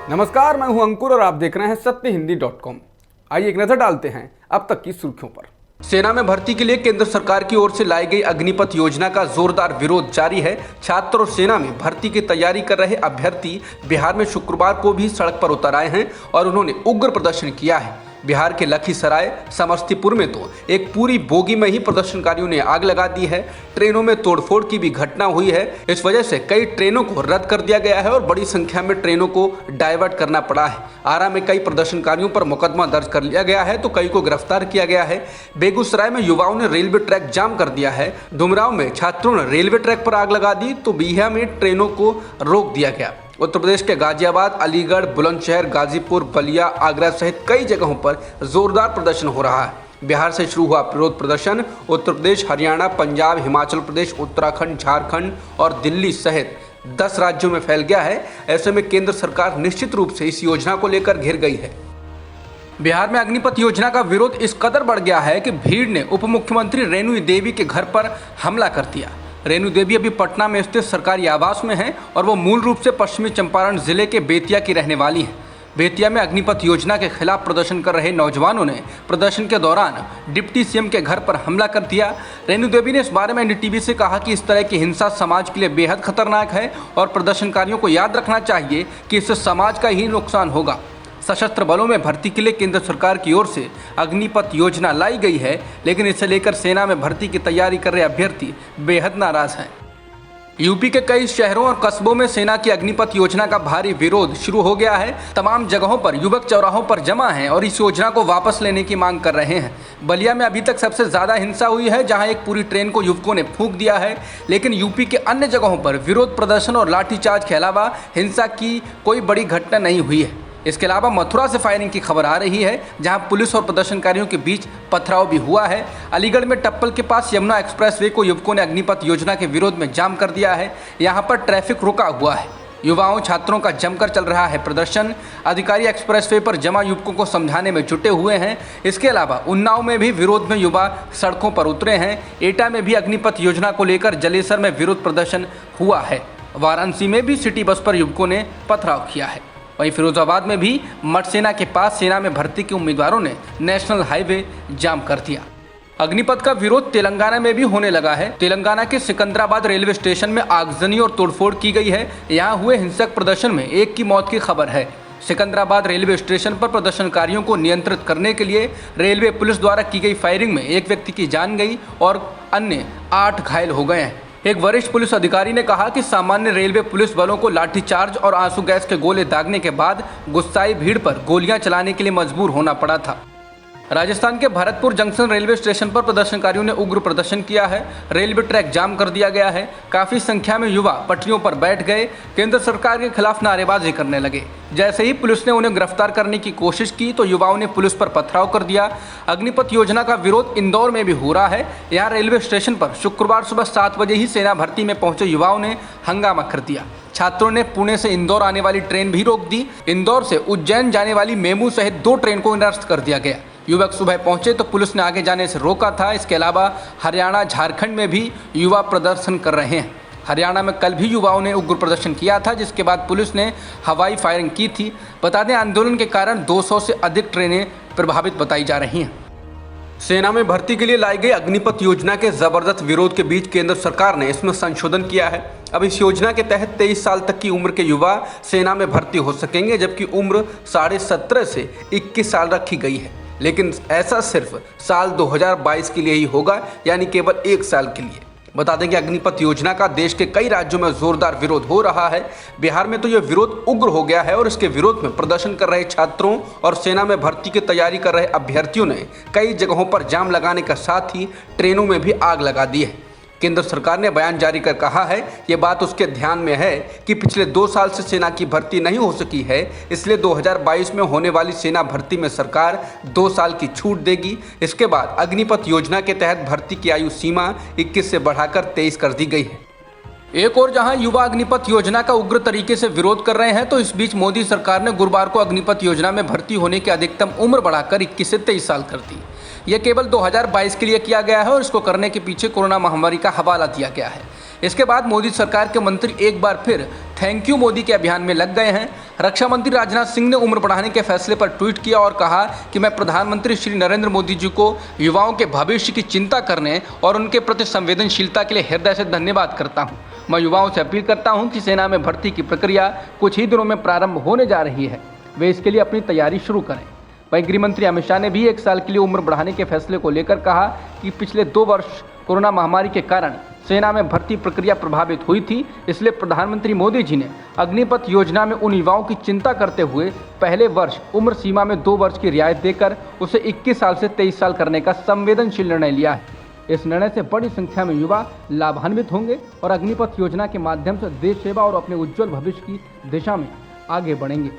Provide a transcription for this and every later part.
नमस्कार, मैं हूं अंकुर और आप देख रहे हैं सत्यहिंदी.com। आइए एक नजर डालते हैं अब तक की सुर्खियों पर। सेना में भर्ती के लिए केंद्र सरकार की ओर से लाई गई अग्निपथ योजना का जोरदार विरोध जारी है। छात्र और सेना में भर्ती की तैयारी कर रहे अभ्यर्थी बिहार में शुक्रवार को भी सड़क पर उतर आए हैं और उन्होंने उग्र प्रदर्शन किया है। बिहार के लखीसराय समस्तीपुर में तो एक पूरी बोगी में ही प्रदर्शनकारियों ने आग लगा दी है। ट्रेनों में तोड़फोड़ की भी घटना हुई है। इस वजह से कई ट्रेनों को रद्द कर दिया गया है और बड़ी संख्या में ट्रेनों को डाइवर्ट करना पड़ा है। आरा में कई प्रदर्शनकारियों पर मुकदमा दर्ज कर लिया गया है तो कई को गिरफ्तार किया गया है। बेगूसराय में युवाओं ने रेलवे ट्रैक जाम कर दिया है। डुमरांव में छात्रों ने रेलवे ट्रैक पर आग लगा दी तो बिहिया में ट्रेनों को रोक दिया गया। उत्तर प्रदेश के गाजियाबाद, अलीगढ़, बुलंदशहर, गाजीपुर, बलिया, आगरा सहित कई जगहों पर जोरदार प्रदर्शन हो रहा है। बिहार से शुरू हुआ विरोध प्रदर्शन उत्तर प्रदेश, हरियाणा, पंजाब, हिमाचल प्रदेश, उत्तराखंड, झारखंड और दिल्ली सहित 10 राज्यों में फैल गया है। ऐसे में केंद्र सरकार निश्चित रूप से इस योजना को लेकर घिर गई है। बिहार में अग्निपथ योजना का विरोध इस कदर बढ़ गया है कि भीड़ ने उप मुख्यमंत्री रेणु देवी के घर पर हमला कर दिया। रेणु देवी अभी पटना में स्थित सरकारी आवास में हैं और वो मूल रूप से पश्चिमी चंपारण जिले के बेतिया की रहने वाली हैं। बेतिया में अग्निपथ योजना के खिलाफ प्रदर्शन कर रहे नौजवानों ने प्रदर्शन के दौरान डिप्टी सीएम के घर पर हमला कर दिया। रेणु देवी ने इस बारे में एनडीटीवी से कहा कि इस तरह की हिंसा समाज के लिए बेहद खतरनाक है और प्रदर्शनकारियों को याद रखना चाहिए कि इससे समाज का ही नुकसान होगा। सशस्त्र बलों में भर्ती के लिए केंद्र सरकार की ओर से अग्निपथ योजना लाई गई है, लेकिन इसे लेकर सेना में भर्ती की तैयारी कर रहे अभ्यर्थी बेहद नाराज हैं। यूपी के कई शहरों और कस्बों में सेना की अग्निपथ योजना का भारी विरोध शुरू हो गया है। तमाम जगहों पर युवक चौराहों पर जमा हैं और इस योजना को वापस लेने की मांग कर रहे हैं। बलिया में अभी तक सबसे ज्यादा हिंसा हुई है, जहां एक पूरी ट्रेन को युवकों ने फूंक दिया है। लेकिन यूपी के अन्य जगहों पर विरोध प्रदर्शन और लाठीचार्ज के अलावा हिंसा की कोई बड़ी घटना नहीं हुई है। इसके अलावा मथुरा से फायरिंग की खबर आ रही है, जहां पुलिस और प्रदर्शनकारियों के बीच पथराव भी हुआ है। अलीगढ़ में टप्पल के पास यमुना एक्सप्रेसवे को युवकों ने अग्निपथ योजना के विरोध में जाम कर दिया है। यहां पर ट्रैफिक रुका हुआ है। युवाओं छात्रों का जमकर चल रहा है प्रदर्शन। अधिकारी एक्सप्रेसवे पर जमा युवकों को समझाने में जुटे हुए हैं। इसके अलावा उन्नाव में भी विरोध में युवा सड़कों पर उतरे हैं। एटा में भी अग्निपथ योजना को लेकर जलेसर में विरोध प्रदर्शन हुआ है। वाराणसी में भी सिटी बस पर युवकों ने पथराव किया है। वहीं फिरोजाबाद में भी मठसेना के पास सेना में भर्ती के उम्मीदवारों ने नेशनल हाईवे जाम कर दिया। अग्निपथ का विरोध तेलंगाना में भी होने लगा है। तेलंगाना के सिकंदराबाद रेलवे स्टेशन में आगजनी और तोड़फोड़ की गई है। यहाँ हुए हिंसक प्रदर्शन में एक की मौत की खबर है। सिकंदराबाद रेलवे स्टेशन पर प्रदर्शनकारियों को नियंत्रित करने के लिए रेलवे पुलिस द्वारा की गई फायरिंग में एक व्यक्ति की जान गई और अन्य 8 घायल हो गए हैं। एक वरिष्ठ पुलिस अधिकारी ने कहा कि सामान्य रेलवे पुलिस बलों को लाठीचार्ज और आंसू गैस के गोले दागने के बाद गुस्साई भीड़ पर गोलियां चलाने के लिए मजबूर होना पड़ा था। राजस्थान के भरतपुर जंक्शन रेलवे स्टेशन पर प्रदर्शनकारियों ने उग्र प्रदर्शन किया है। रेलवे ट्रैक जाम कर दिया गया है। काफी संख्या में युवा पटरियों पर बैठ गए, केंद्र सरकार के खिलाफ नारेबाजी करने लगे। जैसे ही पुलिस ने उन्हें गिरफ्तार करने की कोशिश की तो युवाओं ने पुलिस पर पथराव कर दिया। अग्निपथ योजना का विरोध इंदौर में भी हो रहा है। यहाँ रेलवे स्टेशन पर शुक्रवार सुबह 7 बजे ही सेना भर्ती में पहुंचे युवाओं ने हंगामा कर दिया। छात्रों ने पुणे से इंदौर आने वाली ट्रेन भी रोक दी। इंदौर से उज्जैन जाने वाली मेमू सहित 2 ट्रेन को निरस्त कर दिया गया। युवक सुबह पहुंचे तो पुलिस ने आगे जाने से रोका था। इसके अलावा हरियाणा, झारखंड में भी युवा प्रदर्शन कर रहे हैं। हरियाणा में कल भी युवाओं ने उग्र प्रदर्शन किया था, जिसके बाद पुलिस ने हवाई फायरिंग की थी। बता दें, आंदोलन के कारण 200 से अधिक ट्रेनें प्रभावित बताई जा रही हैं। सेना में भर्ती के लिए लाई गई अग्निपथ योजना के जबरदस्त विरोध के बीच केंद्र सरकार ने इसमें संशोधन किया है। अब इस योजना के तहत 23 साल तक की उम्र के युवा सेना में भर्ती हो सकेंगे, जबकि उम्र 17.5 से 21 साल रखी गई है। लेकिन ऐसा सिर्फ साल 2022 के लिए ही होगा, यानी केवल 1 साल के लिए। बता दें कि अग्निपथ योजना का देश के कई राज्यों में जोरदार विरोध हो रहा है। बिहार में तो यह विरोध उग्र हो गया है और इसके विरोध में प्रदर्शन कर रहे छात्रों और सेना में भर्ती की तैयारी कर रहे अभ्यर्थियों ने कई जगहों पर जाम लगाने के साथ ही ट्रेनों में भी आग लगा दी है। केंद्र सरकार ने बयान जारी कर कहा है, ये बात उसके ध्यान में है कि पिछले 2 साल से सेना की भर्ती नहीं हो सकी है, इसलिए 2022 में होने वाली सेना भर्ती में सरकार 2 साल की छूट देगी। इसके बाद अग्निपथ योजना के तहत भर्ती की आयु सीमा 21 से बढ़ाकर 23 कर दी गई है। एक और जहां युवा अग्निपथ योजना का उग्र तरीके से विरोध कर रहे हैं, तो इस बीच मोदी सरकार ने गुरुवार को अग्निपथ योजना में भर्ती होने की अधिकतम उम्र बढ़ाकर 21 से 23 साल कर दी। यह केवल 2022 के लिए किया गया है और इसको करने के पीछे कोरोना महामारी का हवाला दिया गया है। इसके बाद मोदी सरकार के मंत्री एक बार फिर थैंक यू मोदी के अभियान में लग गए हैं। रक्षा मंत्री राजनाथ सिंह ने उम्र बढ़ाने के फैसले पर ट्वीट किया और कहा कि मैं प्रधानमंत्री श्री नरेंद्र मोदी जी को युवाओं के भविष्य की चिंता करने और उनके प्रति संवेदनशीलता के लिए हृदय से धन्यवाद करता हूं। मैं युवाओं से अपील करता हूं कि सेना में भर्ती की प्रक्रिया कुछ ही दिनों में प्रारंभ होने जा रही है, वे इसके लिए अपनी तैयारी शुरू करें। वहीं गृह मंत्री अमित शाह ने भी 1 साल के लिए उम्र बढ़ाने के फैसले को लेकर कहा कि पिछले 2 वर्ष कोरोना महामारी के कारण सेना में भर्ती प्रक्रिया प्रभावित हुई थी, इसलिए प्रधानमंत्री मोदी जी ने अग्निपथ योजना में उन युवाओं की चिंता करते हुए पहले वर्ष उम्र सीमा में 2 वर्ष की रियायत देकर उसे 21 साल से 23 साल करने का संवेदनशील निर्णय लिया है। इस निर्णय से बड़ी संख्या में युवा लाभान्वित होंगे और अग्निपथ योजना के माध्यम से देश सेवा और अपने उज्जवल भविष्य की दिशा में आगे बढ़ेंगे।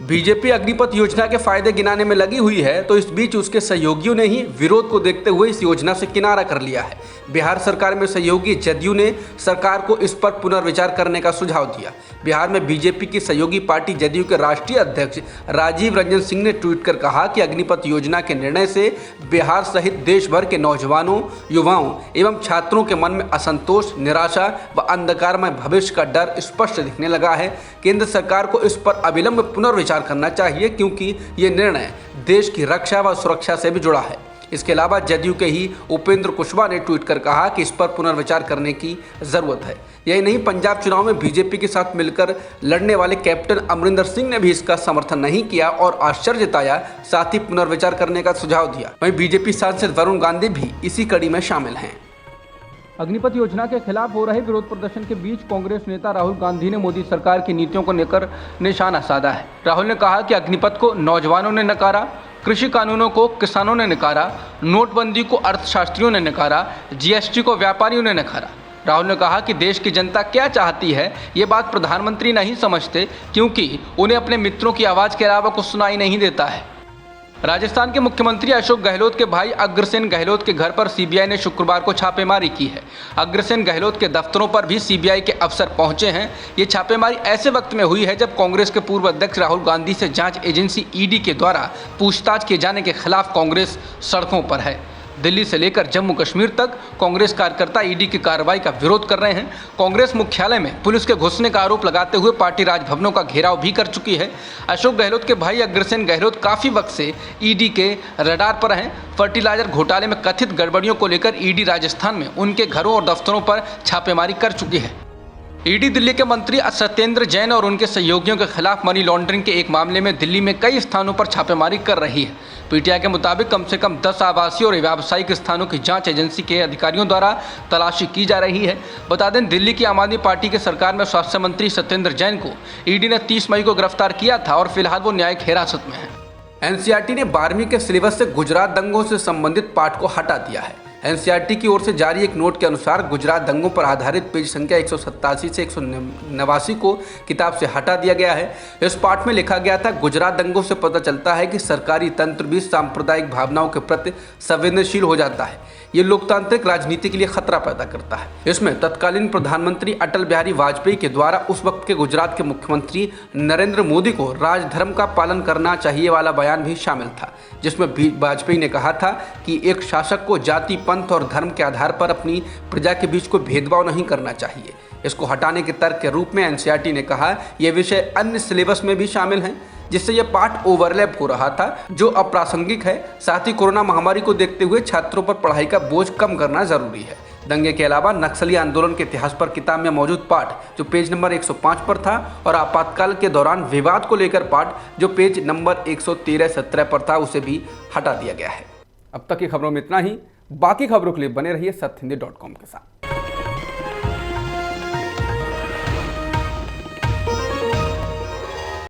बीजेपी अग्निपथ योजना के फायदे गिनाने में लगी हुई है, तो इस बीच उसके सहयोगियों ने ही विरोध को देखते हुए इस योजना से किनारा कर लिया है। बिहार सरकार में सहयोगी जदयू ने सरकार को इस पर पुनर्विचार करने का सुझाव दिया। बिहार में बीजेपी की सहयोगी पार्टी जदयू के राष्ट्रीय अध्यक्ष राजीव रंजन सिंह ने ट्वीट कर कहा कि अग्निपथ योजना के निर्णय से बिहार सहित देश भर के नौजवानों, युवाओं एवं छात्रों के मन में असंतोष, निराशा व अंधकारमय भविष्य का डर स्पष्ट दिखने लगा है। केंद्र सरकार को इस पर अविलंब पुनर्विचार करना चाहिए, क्योंकि ये निर्णय देश की रक्षा व सुरक्षा से भी जुड़ा है। इसके अलावा जदयू के ही उपेंद्र कुशवाहा ने ट्वीट कर कहा कि इस पर पुनर्विचार करने की जरूरत है। यही नहीं, पंजाब चुनाव में बीजेपी के साथ मिलकर लड़ने वाले कैप्टन अमरिंदर सिंह ने भी इसका समर्थन नहीं किया और आश्चर्य जताया, साथ ही पुनर्विचार करने का सुझाव दिया। वहीं बीजेपी सांसद वरुण गांधी भी इसी कड़ी में शामिल हैं। अग्निपथ योजना के खिलाफ हो रहे विरोध प्रदर्शन के बीच कांग्रेस नेता राहुल गांधी ने मोदी सरकार की नीतियों को लेकर निशाना साधा है। राहुल ने कहा कि अग्निपथ को नौजवानों ने नकारा, कृषि कानूनों को किसानों ने नकारा, नोटबंदी को अर्थशास्त्रियों ने नकारा, जीएसटी को व्यापारियों ने नकारा। राहुल ने कहा कि देश की जनता क्या चाहती है ये बात प्रधानमंत्री नहीं समझते, क्योंकि उन्हें अपने मित्रों की आवाज़ के अलावा कुछ सुनाई नहीं देता है। राजस्थान के मुख्यमंत्री अशोक गहलोत के भाई अग्रसेन गहलोत के घर पर सीबीआई ने शुक्रवार को छापेमारी की है। अग्रसेन गहलोत के दफ्तरों पर भी सीबीआई के अफसर पहुंचे हैं। ये छापेमारी ऐसे वक्त में हुई है जब कांग्रेस के पूर्व अध्यक्ष राहुल गांधी से जांच एजेंसी ईडी के द्वारा पूछताछ किए जाने के खिलाफ कांग्रेस सड़कों पर है। दिल्ली से लेकर जम्मू कश्मीर तक कांग्रेस कार्यकर्ता ईडी की कार्रवाई का विरोध कर रहे हैं। कांग्रेस मुख्यालय में पुलिस के घुसने का आरोप लगाते हुए पार्टी राजभवनों का घेराव भी कर चुकी है। अशोक गहलोत के भाई अग्रसेन गहलोत काफी वक्त से ईडी के रडार पर हैं। फर्टिलाइजर घोटाले में कथित गड़बड़ियों को लेकर ईडी राजस्थान में उनके घरों और दफ्तरों पर छापेमारी कर चुकी है। ईडी दिल्ली के मंत्री सत्येंद्र जैन और उनके सहयोगियों के खिलाफ मनी लॉन्ड्रिंग के एक मामले में दिल्ली में कई स्थानों पर छापेमारी कर रही है। पीटीआई के मुताबिक कम से कम 10 आवासीय और व्यावसायिक स्थानों की जांच एजेंसी के अधिकारियों द्वारा तलाशी की जा रही है। बता दें, दिल्ली की आम आदमी पार्टी के सरकार में स्वास्थ्य मंत्री सत्येंद्र जैन को ईडी ने 30 मई को गिरफ्तार किया था और फिलहाल वो न्यायिक हिरासत में है। एनसीईआरटी ने 12वीं के सिलेबस से गुजरात दंगों से संबंधित पाठ को हटा दिया है। एनसीईआरटी की ओर से जारी एक नोट के अनुसार गुजरात दंगों पर आधारित पेज संख्या 187 से 189 को किताब से हटा दिया गया है। इस पाठ में लिखा गया था, गुजरात दंगों से पता चलता है कि सरकारी तंत्र भी सांप्रदायिक भावनाओं के प्रति संवेदनशील हो जाता है। ये लोकतांत्रिक राजनीति के लिए खतरा पैदा करता है। इसमें तत्कालीन प्रधानमंत्री अटल बिहारी वाजपेयी के द्वारा उस वक्त के गुजरात के मुख्यमंत्री नरेंद्र मोदी को राजधर्म का पालन करना चाहिए वाला बयान भी शामिल था, जिसमें वाजपेयी ने कहा था कि एक शासक को जाति, पंथ और धर्म के आधार पर अपनी प्रजा के बीच कोई भेदभाव नहीं करना चाहिए। इसको हटाने के तर्क के रूप में एनसीईआरटी ने कहा ये विषय अन्य सिलेबस में भी शामिल हैं, जिससे यह पाठ ओवरलैप हो रहा था, जो अप्रासंगिक है। साथ ही कोरोना महामारी को देखते हुए छात्रों पर पढ़ाई का बोझ कम करना जरूरी है। दंगे के अलावा नक्सली आंदोलन के इतिहास पर किताब में मौजूद पाठ जो पेज नंबर 105 पर था और आपातकाल के दौरान विवाद को लेकर पाठ जो पेज नंबर 113-17 पर था, उसे भी हटा दिया गया है। अब तक की खबरों में इतना ही। बाकी खबरों के लिए बने रहिए सत्यहिंदी.com के साथ।